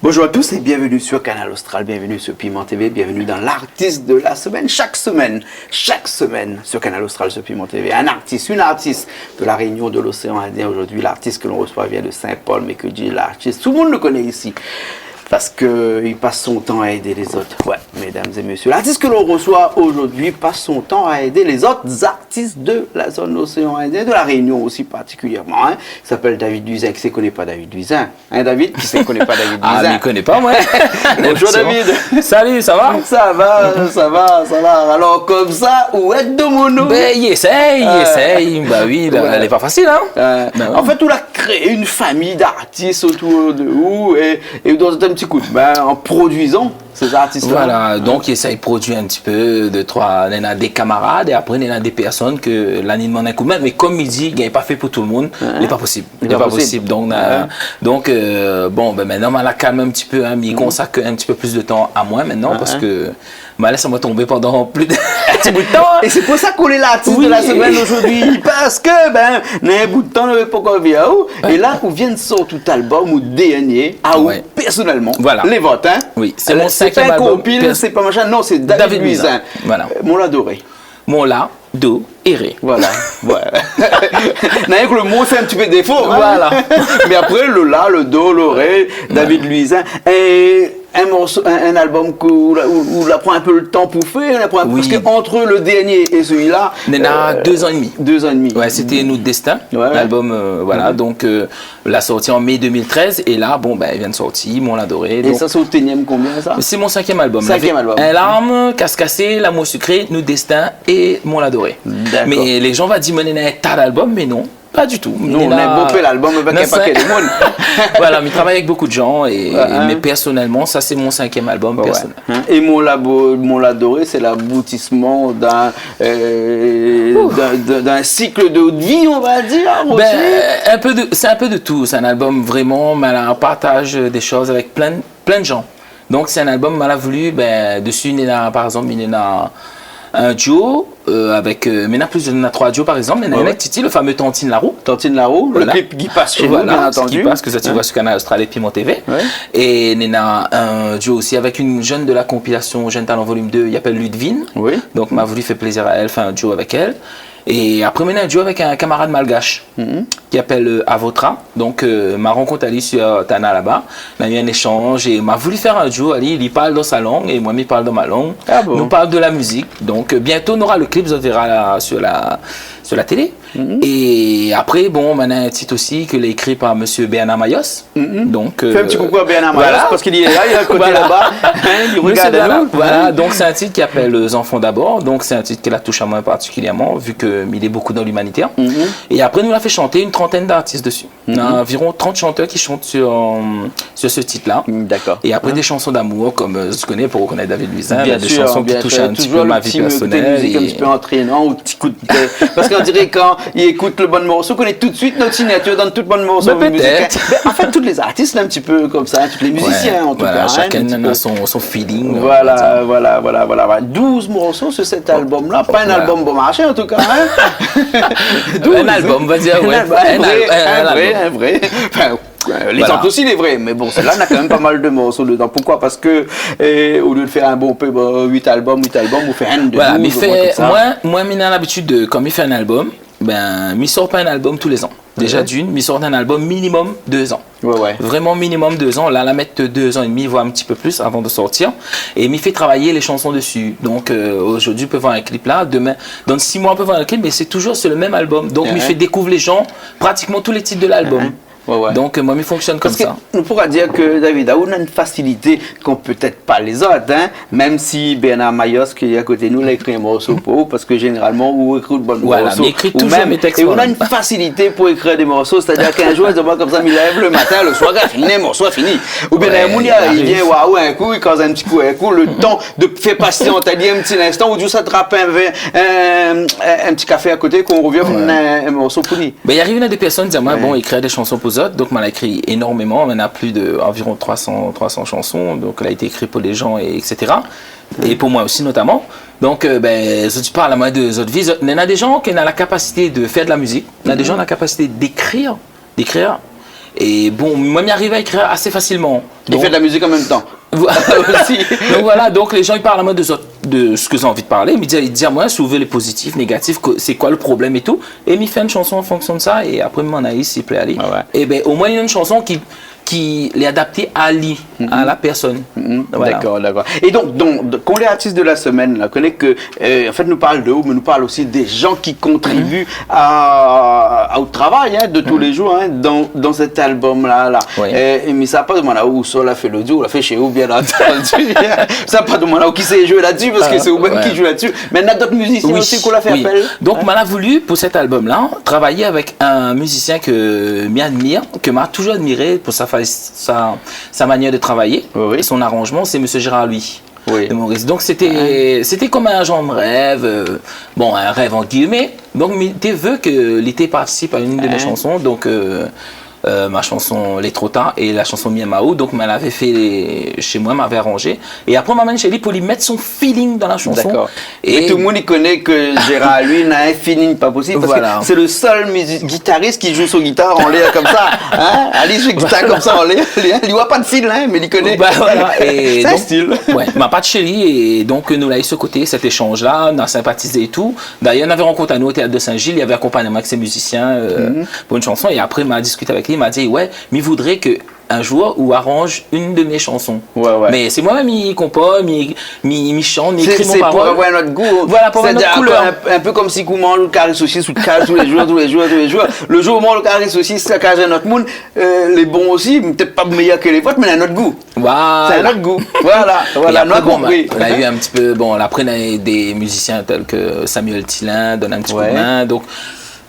Bonjour à tous et bienvenue sur Canal Austral, bienvenue sur Piment TV, bienvenue dans l'artiste de la semaine. Chaque semaine sur Canal Austral sur Piment TV, un artiste, une artiste de la Réunion de l'Océan Indien. Aujourd'hui, l'artiste que l'on reçoit vient de Saint-Paul, mais que dit l'artiste, tout le monde le connaît ici. Parce qu'il passe son temps à aider les autres. Ouais, mesdames et messieurs. L'artiste que l'on reçoit aujourd'hui passe son temps à aider les autres artistes de la zone océan Indien, de la Réunion aussi particulièrement. Hein. Il s'appelle David Duisin. Qui ne connaît pas David Duisin? Hein, David? Qui ne connaît pas David Duisin? Ah, il ne connaît pas, moi. Bonjour David. Salut, ça va? Ça va. Alors, comme ça, où est-ce de mon nom? Ben, il essaye. Bah oui, là, elle n'est pas facile, hein? En fait, on a créé une famille d'artistes autour de vous et dans un petit coup de main en produisant ces artistes-là. Voilà, donc il essaye de produire un petit peu, il y a des camarades et après il y a des personnes que l'année demande un coup de main, mais comme il dit, il n'est pas fait pour tout le monde, il n'est pas possible. Il n'est pas possible. Donc, bon, ben maintenant, on la calme un petit peu, hein, mais il consacre un petit peu plus de temps à moi maintenant parce que ça m'a tombé pendant plus de petit bout de temps. Hein. Et c'est pour ça qu'on est l'artiste de la semaine aujourd'hui, parce que, un bout de temps, on ne veut pas qu'on vienne. Et là, on vient de sortir tout album ou dernier, personnellement, les votes, hein. Oui, c'est mon cinquième album. album. Compile, c'est pas machin, non, c'est David Duisin. Voilà. Mon l'adoré. Mon la, do, erré. Voilà. N'a que le mot fait un petit peu défaut. Hein? Voilà. Mais après, le la, le do, le ré, David Duisin. Et un album où on prend un peu le temps pour faire, parce qu'entre le dernier et celui-là... Il y a 2 ans et demi. 2 ans et demi. Ouais, c'était Nous de Destin, l'album, donc l'a sorti en mai 2013, et là, il vient de sortir, Mon l'adoré. Et ça, c'est au ténième combien, ça? C'est mon 5e album. 5e album. Un larme, Casse cassé, L'amour sucré, Nous de Destin et Mon l'adoré. Mais les gens vont dire, il y a un tas d'albums, mais non. Pas du tout. Nous, on a beau l'album avec un paquet de monde. Voilà, mais il travaille avec beaucoup de gens. Mais personnellement, ça, c'est mon 5e album personnel. Et Mon l'adoré, c'est l'aboutissement d'un cycle de vie, on va dire. C'est un peu de tout. C'est un album vraiment, un partage des choses avec plein de gens. Donc, c'est un album, voulu. Dessus, il y a, par exemple, un duo avec maintenant plus de 3 duos par exemple, il y en a Titi, le fameux Tantine Larou, le clip qui passe chez nous, bien entendu, qui passe, que ça tu vois sur Canal Austral et Piment TV, et il y a un duo aussi avec une jeune de la compilation Jeune Talent Volume 2, il s'appelle Ludivine, donc m'a voulu faire plaisir à elle, faire un duo avec elle. Et après, maintenant, un duo avec un camarade malgache qui s'appelle Avotra. Donc, ma rencontre Ali sur Tana là-bas. On a eu un échange et m'a voulu faire un duo. Ali, il parle dans sa langue et moi, il parle dans ma langue. Nous parle de la musique. Donc, bientôt, on aura le clip, vous verrez sur la télé. Et après, on a un titre aussi que l'ai écrit par monsieur Bernard Mayos. Donc, fais un petit coucou à Bernard Mayos parce qu'il est là, il est à côté là-bas. Il regarde nous. Voilà, donc c'est un titre qui s'appelle Les Enfants d'abord. Donc, c'est un titre qui la touche à moi particulièrement, vu qu'il est beaucoup dans l'humanitaire. Et après, nous l'a fait chanter une trentaine d'artistes dessus. On a environ 30 chanteurs qui chantent sur ce titre-là. D'accord. Et après, des chansons d'amour, comme je connais pour reconnaître David Duisin, des sûr, chansons qui touchent un petit peu ma vie personnelle. Musique un petit peu entraînant ou petit coup de tête. Parce qu'on dirait quand il écoute le bon morceau, qu'on est tout de suite notre signature dans tout le bon morceau de musique. En fait, tous les artistes, un petit peu comme ça, tous les musiciens en tout cas. Chacun a son feeling. Voilà. 12 morceaux sur cet album-là. Pas un album bon marché en tout cas. Un album, on va dire, un vrai. Les autres aussi, les vrais, mais bon, celle-là, on a quand même pas mal de morceaux dedans. Pourquoi? Parce que, au lieu de faire un bon peu, 8 albums, on fait un de 12. Voilà, mais moi, j'ai l'habitude, comme il fait un album, il sort pas un album tous les ans. Déjà il sort un album minimum 2 ans. Vraiment minimum 2 ans. Là, la mettre 2 ans et demi, voire un petit peu plus avant de sortir. Et il fait travailler les chansons dessus. Donc, aujourd'hui, on peut voir un clip là. Demain, dans 6 mois, on peut voir un clip, mais c'est toujours sur le même album. Donc, il fait découvrir les gens pratiquement tous les titres de l'album. Ouais. Donc, moi, il fonctionne comme Parce que ça. on pourra dire que David Aoun a une facilité qu'ont peut-être pas les autres, hein, même si Bernard Mayos, qui est à côté de nous, l'a écrit un morceau pour vous, parce que généralement, vous écrivez de bons morceaux. Mais écrit ou toujours même, mes textes. et on a une facilité pour écrire des morceaux, c'est-à-dire qu'un jour, il se voit comme ça, il lève le matin, le soir, il finit, le morceau est fini. Ou bien, il vient, waouh, un coup, il cause un petit coup, le temps de faire patienter un petit instant, ou tout ça, attrape un petit café à côté, qu'on revient, un morceau fini. Ben, il arrive des personnes qui disent, moi, bon, écrire des chansons pour eux autres, donc, on a écrit énormément, on a plus d'environ 300 chansons, donc, elle a été écrite pour les gens, etc. Et pour moi aussi, notamment. Donc, si tu parles à moi de autres vies, il y a des gens qui ont la capacité de faire de la musique, il y a des gens qui ont la capacité d'écrire. Et bon, moi, m'y arrive à écrire assez facilement. Il fait de la musique en même temps. Donc voilà, donc les gens ils parlent à moi de ce que j'ai envie de parler, ils disent à moi soulever les positifs, négatifs, c'est quoi le problème et tout, et ils font une chanson en fonction de ça, et après m'en aille s'il plaît aller. Et ben au moins il y a une chanson qui est adaptée à la personne. Voilà. D'accord. Et donc quand les artistes de la semaine, là, connaît que, en fait, nous parle de vous, mais nous parle aussi des gens qui contribuent au travail de tous les jours dans cet album-là. Mais ça n'a pas demandé où ça l'a fait l'audio, on l'a fait chez vous, bien entendu. Ça n'a pas demandé qui s'est joué là-dessus, parce que c'est vous-même qui joue là-dessus. Mais il y a d'autres musiciens aussi qu'on l'a fait appel. Donc, on a voulu, pour cet album-là, travailler avec un musicien que m'admire, que m'a toujours admiré pour sa manière de travailler, et son arrangement, c'est M. Gérard Louis. De Maurice. Donc c'était comme un genre de rêve, un rêve en guillemets. Donc tu veux que l'été participe à une de mes chansons, donc ma chanson Les Trop Tard et la chanson Miamao. Donc elle avait fait chez moi, m'avait arrangé. Et après on m'amène chez lui pour lui mettre son feeling dans la chanson. D'accord. Et tout le monde il connaît que Gérard lui n'a un feeling pas possible parce que c'est le seul guitariste qui joue son guitare en l'air comme ça. Ali joue guitare comme ça en l'air. Il voit pas de fil mais il connaît. C'est un style. Ma pas de chérie et donc nous l'avons eu ce côté, cet échange là, on a sympathisé et tout. D'ailleurs on avait rencontré à nous au théâtre de Saint-Gilles, il y avait accompagné avec ses musiciens pour une chanson et après il m'a discuté avec lui. Il m'a dit mais il voudrait que un jour ou arrange une de mes chansons. Mais c'est moi-même qui compose, qui chante, qui écrit mon parole. C'est pour avoir notre goût. Voilà, pour avoir notre couleur. Un peu comme si on mange le carré saucisse ou le carré tous les jours. Le jour où on mange le carré saucisse, ça cache notre monde. Les bons aussi, peut-être pas meilleurs que les vôtres, mais on a notre goût. Voilà. C'est notre goût. Voilà, on a compris. On a eu un petit peu, après on a des musiciens tels que Samuel Tillin, donne un petit coup de main. Donc,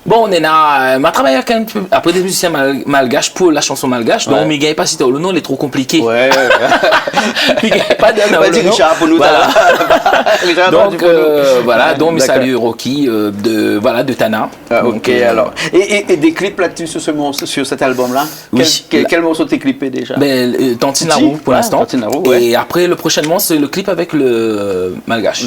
on a travaillé avec un peu, après des musiciens malgaches pour la chanson malgache, donc mais il n'y a pas cité le nom, il est trop compliqué. Il n'y a pas de Richard pour nous. Donc voilà, donc mes saluts Rocky de Tana. Ok, alors. Et des clips là-dessus sur cet album-là? Quel morceau t'es clippé déjà? Tantine Larou pour l'instant. Et après, prochainement, c'est le clip avec le malgache.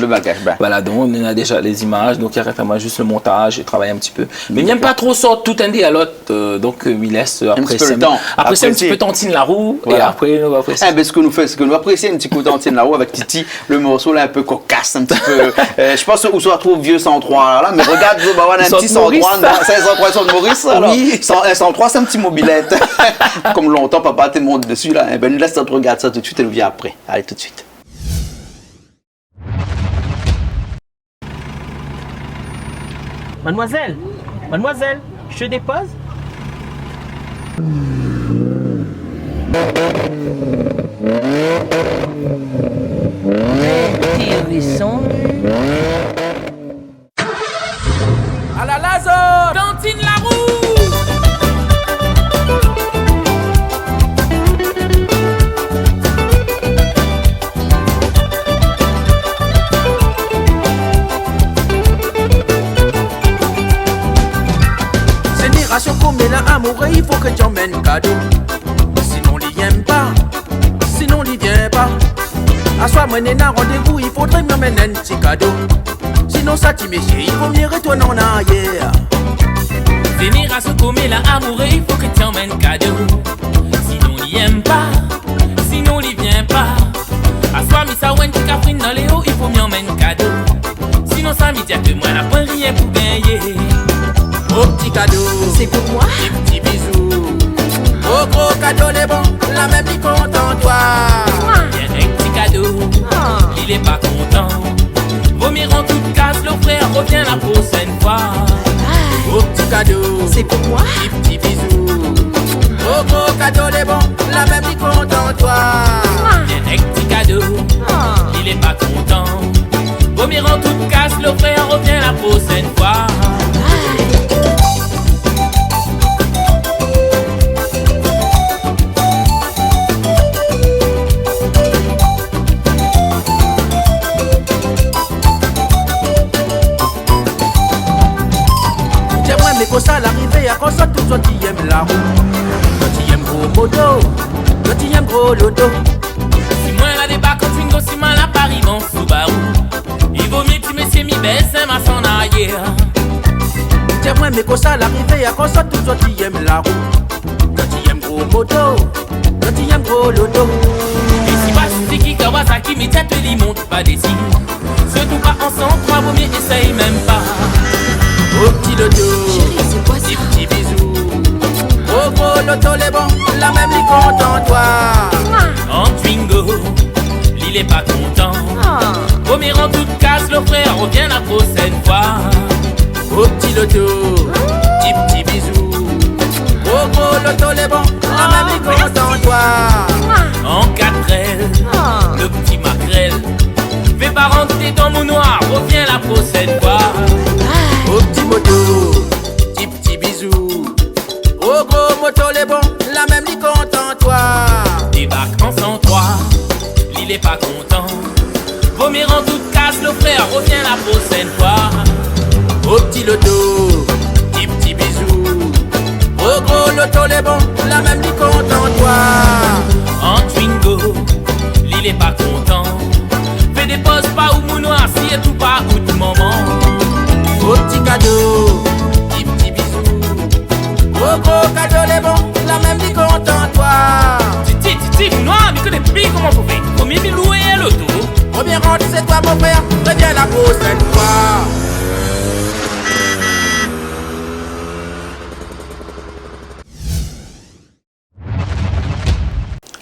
Voilà, donc on a déjà les images, donc il reste à moi juste le montage et travailler un petit peu. Mais il n'aime pas trop sortir tout un dé à l'autre, donc il laisse apprécier. Après, c'est un petit peu Tantine Larou, et après, on va apprécier. Ce que nous fait, c'est que nous apprécions un petit coup Tantine Larou avec Titi, le morceau là un peu cocasse, un petit peu. Je pense qu'on se retrouve vieux 103 là, mais regarde, un petit 103, c'est 103 sur Maurice, alors. 103, c'est un petit mobilette. Comme longtemps, papa te monte dessus là. Nous laisse notre regarde ça tout de suite et nous vient après. Allez, tout de suite. Mademoiselle, je te dépose? Petit hérisson. À la Lazo, Tantine Larou. Génération comme la amoureux, il faut que tu emmènes cadeau. Sinon, il aime pas. Sinon, il vient pas. À soi, moi, n'a rendez-vous, il faudrait m'emmener un petit cadeau. Sinon, ça, tu m'échires, il faut mieux retourner en arrière. Génération comme la amoureux, il faut que tu emmènes cadeau. Sinon, il aime pas. Sinon, il vient pas. À soi, mais ça, ouais, tu caprines dans les hauts, il faut mieux emmener cadeau. Sinon, ça, me dit que moi, n'a pas rien pour gagner. Oh petit cadeau, c'est pour moi. Des petits bisous. Oh gros cadeau les bons, la même qui content toi. Viens un petit cadeau, il est pas content. Vomir en toute casse, le frère revient la prochaine fois. Oh petit cadeau, c'est pour moi. Des petits bisous. Oh gros cadeau les bons, la même qui content toi. Bien un petit cadeau, il est pas content. Vomir en toute casse, le frère revient la prochaine fois. J'aimerais mais qu'on ça l'arrivée à cause de tout ce qui aime la roue. Quand tu aimes gros moto, quand tu aimes gros loto. Si moi la débat quand Twingo, si mal à Paris, mon Subaru. Il vaut mieux que tu me mi baisse, ma son arrière. J'aimerais mais qu'on ça l'arrivée à cause de tout ce qui aime la roue. Quand tu aimes gros moto, quand tu aimes gros loto. Et si pas Suzuki, Kawasaki, mais tête lui monte pas des signes. Surtout pas ensemble, trois vaut mieux essaye même pas. Au petit loto, Chérie, c'est quoi ça? des petits bisous. Au gros loto les bons, la même qui content toi. En Twingo, l'île est pas content. Vomir en toute casse, le frère revient la prochaine fois. Au petit loto, des petits bisous. Au gros loto les bons, la même qui content toi. En 4L, le petit maquerel. Fais pas rentrer dans mon noir, revient la prochaine fois. Au petit moto, des petits bisous. Au gros moto les bons, la même qui content toi. Débarque en 103, l'île est pas content. Vomir en toute casse, le frère revient la prochaine fois. Au petit loto, des petits bisous. Au gros loto les bons, la même qui content toi. En Twingo, l'île est pas content. Fais des pauses pas ou mon noir, si et tout pas ou tout moment. Au petit cadeau, des petits bisous. Au gros cadeau les bons, la même qui content toi. Titi, mon noir, mais que des pieds comment vous faites? Combien de louer l'auto? Premier rentre, c'est toi mon frère, reviens la prochaine fois.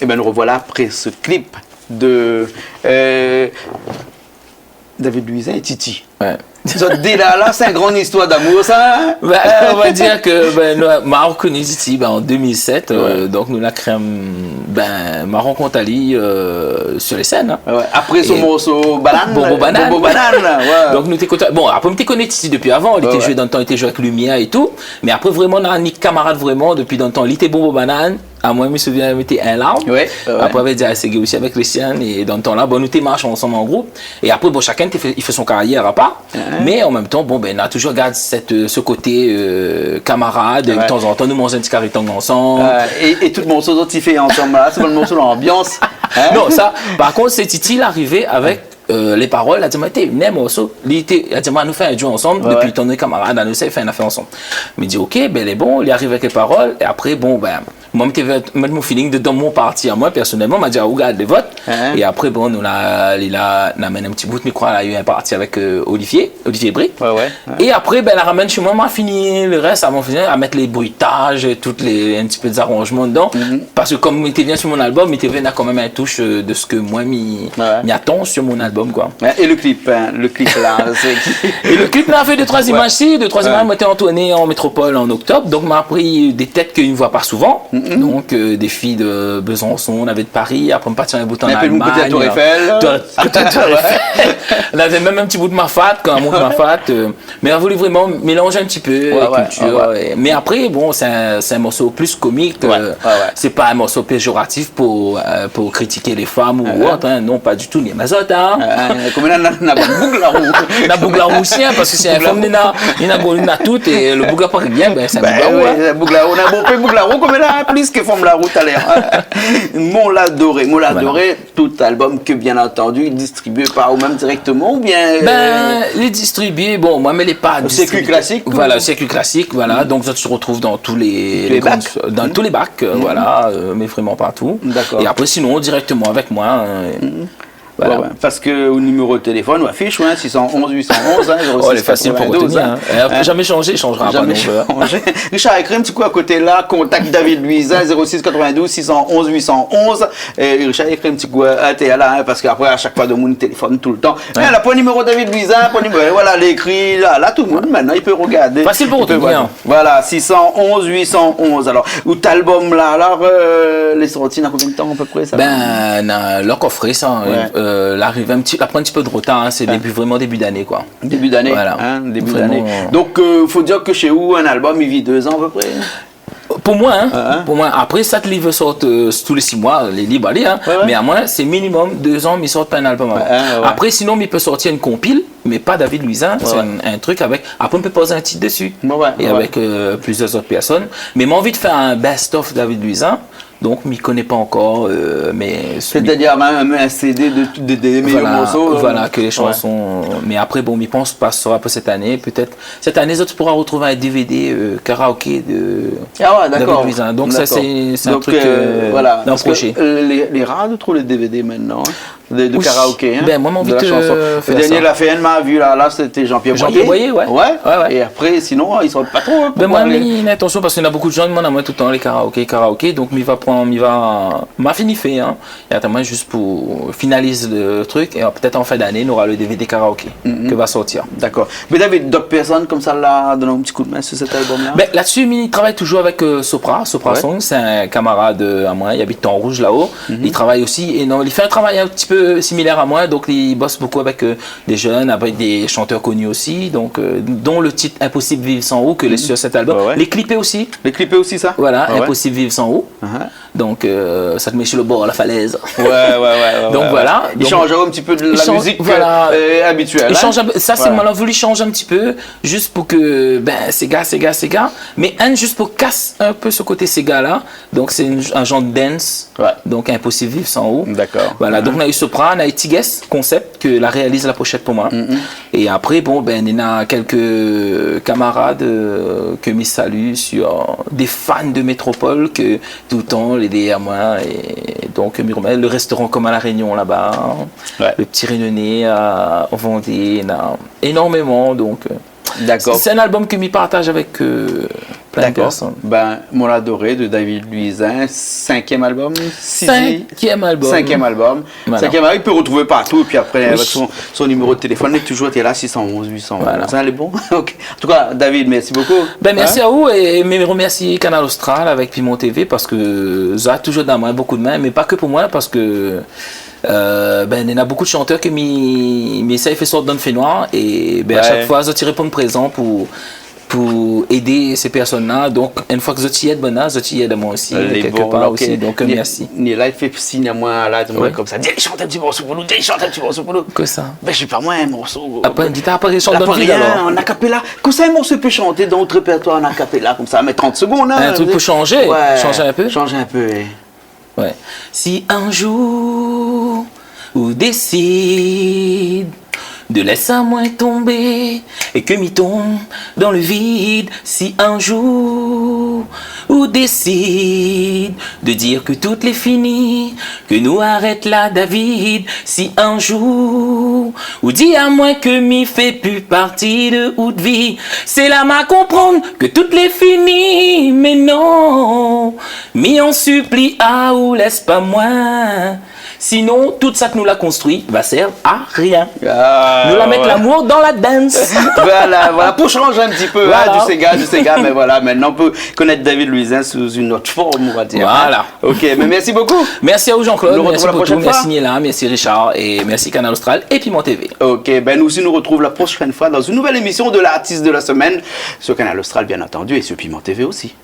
Et bien nous revoilà après ce clip de David Luiz et Titi. Ouais. Dès là, c'est une grande histoire d'amour, ça. Ben, on va dire que nous m'a reconnu Titi en 2007, donc nous la créé ma rencontre Ali sur les scènes. Hein. Ouais. Après ce morceau Banane. Bobo Banane. Bobo Banane, ouais. Donc nous t'es content. Bon, après on était connu Titi depuis avant, il était joué dans le temps, il était joué avec Lumière et tout, mais après vraiment on a ni camarade vraiment depuis dans le temps, il était Bobo Banane. À moi, je me souviens, il était un larme. Ouais. Après, on avait dit à Ségué aussi avec Christian. Et dans le temps là, bon, nous t'es marché ensemble en groupe. Et après, bon, chacun il fait son carrière à part. Mais en même temps, bon, ben, on a toujours gardé ce côté camarade. De temps en temps, nous mangeons un petit carton ensemble. Et tout le morceau dont il fait ensemble là, c'est pas le morceau de l'ambiance. Hein? Non, ça, par contre, c'est Titi, il arrivait avec les paroles. Il a dit, mais t'es venu, morceau. Il a dit, nous faisons un duo ensemble. Depuis ton camarade, nous fait une affaire ensemble. Il dit, ok, ben, il est bon. Il arrive avec les paroles. Et après, bon, ben, moi, je mettre mon feeling dans mon parti à moi, personnellement. M'a dit, regarde les votes. Et après, bon, il a amené un petit bout de micro. Il a eu un parti avec Olivier Brie. Et après, ben, la ramène chez moi, m'a fini le reste à mettre les bruitages, un petit peu des arrangements dedans. Parce que comme il était bien sur mon album, il était bien quand même un touche de ce que moi, m'y attend sur mon album, quoi. Et le clip là, Et le clip là, a fait 2-3 images ici, 2-3 images, moi, j'étais en tournée en métropole en octobre, donc m'a pris des têtes qu'il ne voit pas souvent. Donc des filles de Besançon, on avait de Paris, après on partit un bout en Allemagne. Un Tour Eiffel. On avait même un petit bout de Mafat, quand on monte Mafat. Mais on a voulu vraiment mélanger un petit peu la culture. Mais après, bon, c'est un morceau plus comique. C'est pas un morceau péjoratif pour critiquer les femmes ou autre. Hein. Non, pas du tout, ni Mazot. Hein. Comme on a La bougla roussien, parce que c'est un femme, il y a tout, et le bougla pas bien, ben c'est un bougla roux. On a beau bougla roux, comme on a plus que forme la route à l'air. Mon l'adoré, tout album que bien entendu distribué par vous-même directement ou bien les distribués, bon, moi mais les pas au circuit classique. Voilà, au circuit classique, voilà. Donc ça se retrouve dans tous les bacs, dans tous les bacs, voilà, mais vraiment partout. D'accord. Et après sinon directement avec moi. Voilà. Ouais, ouais. Parce que au numéro de téléphone, on affiche 611 811 hein, 06 Oh, elle est facile pour 92, retenir. Hein. Jamais changé, il changera Jamais pas. Donc, changé. Richard, écris un petit coup à côté là, contact David Luisin 06 92 611 811. Et Richard, écrit un petit coup à t'es là, hein, parce qu'après, à chaque fois, de mon téléphone tout le temps. Mais là, pas numéro David Luisin, pas numéro, voilà, l'écrit là, tout le monde maintenant, il peut regarder. Facile pour Il peut retenir. voir. Voilà, 611 811. Alors, où t'as l'album là, alors, les sorties dans combien de temps à peu près ça? leur coffret, ça, Ouais. l'arrivée elle prend un petit peu de retard, hein, c'est vraiment début d'année, quoi. Début d'année. Voilà. Hein, début Vraiment. d'année. Donc, faut dire que chez vous, un album, il vit 2 ans à peu près. Pour moi, pour moi, après, ça te livre sortent tous les 6 mois, les libres, allez, hein, Ouais, ouais. mais à moi, c'est minimum 2 ans, mais ils sortent pas un album avant. Ouais. Après, sinon, il peut sortir une compile, mais pas David Luisin, c'est un truc avec. Après, on peut poser un titre dessus, et avec plusieurs autres personnes. Mais j'ai envie de faire un best-of David Luisin, donc, je m'y connais pas encore, mais. C'est-à-dire même un CD des meilleurs morceaux. Voilà, que les chansons. Mais après, bon, je pense pas ce sera pour cette année. Peut-être cette année, tu pourras retrouver un DVD karaoké de David Luisin. Donc, ça, c'est un truc voilà, d'un projet. Les rares de trouver les DVD maintenant. De karaoké, hein, ben moi j'ai envie de faire le dernier la FN m'a vu là c'était Jean-Pierre Boyer, ouais. Et après sinon ils sont pas trop ben moi j'ai attention parce qu'il y a beaucoup de gens qui demandent à moi tout le temps les karaoké donc m'a fini fait hein et attends juste pour finaliser le truc et peut-être en fin d'année on aura le DVD karaoké qui va sortir. D'accord. Mais David, d'autres personnes comme ça là donnent un petit coup de main sur cet album là? Ben là-dessus il travaille toujours avec Sopra Song, c'est un camarade à moi, il habite en Rouge là-haut, il travaille aussi et non, il fait un travail un petit peu similaire à moi, donc il bosse beaucoup avec des jeunes, avec des chanteurs connus aussi, donc dont le titre Impossible Vivre Sans Eau que les sur cet album, les clippés aussi. Les clippés aussi ça? Voilà, Impossible Vivre Sans Eau. Donc ça te met sur le bord à la falaise. Ouais. Donc voilà. Il change un petit peu de la musique habituelle. Il change ça c'est mal voulu changer un petit peu juste pour que ces gars, mais juste pour casser un peu ce côté ces gars là. Donc c'est un genre de dance. Donc Impossible Vivre Sans Eau. D'accord. Voilà, donc on a eu Sopra, on a eu Tigues Concept que la réalise la pochette pour moi. Et après il y a quelques camarades que me saluent sur des fans de Métropole que tout le temps les à moi et donc le restaurant comme à La Réunion là-bas, le petit Réunionnais à Vendée, énormément donc. D'accord. C'est un album que je partage avec plein de personnes. Mon adoré de David Luisin, 5e album. 5e album. 5e album. Voilà. 5e album, il peut retrouver partout. Et puis après, avec son numéro de téléphone, il est toujours là, 611 811. Voilà. Ça, elle est bon. Okay. En tout cas, David, merci beaucoup. Merci à vous et je remercie Canal Austral avec Piment TV parce que ça a toujours dans moi beaucoup de mains, mais pas que pour moi parce que. Il y a beaucoup de chanteurs qui m'essayent de faire sorte d'un fait noir et à chaque fois je réponds présent pour aider ces personnes-là. Donc une fois que je t'y aide, je t'y aide moi aussi quelque part aussi. Donc merci. Là il fait signe à moi là, comme ça. Dis chante un petit morceau pour nous. Que ça? Je sais pas moi un morceau. Après une guitare, après chante d'un rien. En acapella. Comme ça un morceau peut chanter dans notre répertoire en acapella comme ça, mais 30 secondes. Un truc pour changer un peu. Changer un peu. Ouais. Si un jour ou décide de laisser à moi tomber et que m'y tombe dans le vide, si un jour ou décide de dire que tout est fini, que nous arrête là David, si un jour ou dit à moi que m'y fait plus partie de haute vie, c'est là m'a comprendre que tout est fini, mais non, m'y en supplie à ou laisse pas moi. Sinon, tout ça que nous l'a construit va servir à rien. Nous la mettre l'amour dans la dance. voilà, pour changer un petit peu du Sega, mais voilà, maintenant on peut connaître David Luisin sous une autre forme, on va dire. Voilà. Ok, mais merci beaucoup. Merci à vous Jean-Claude, merci pour tout, merci Niela, merci Richard et merci Canal Austral et Piment TV. Ok, nous aussi nous retrouvons la prochaine fois dans une nouvelle émission de l'artiste de la semaine sur Canal Austral bien entendu et sur Piment TV aussi.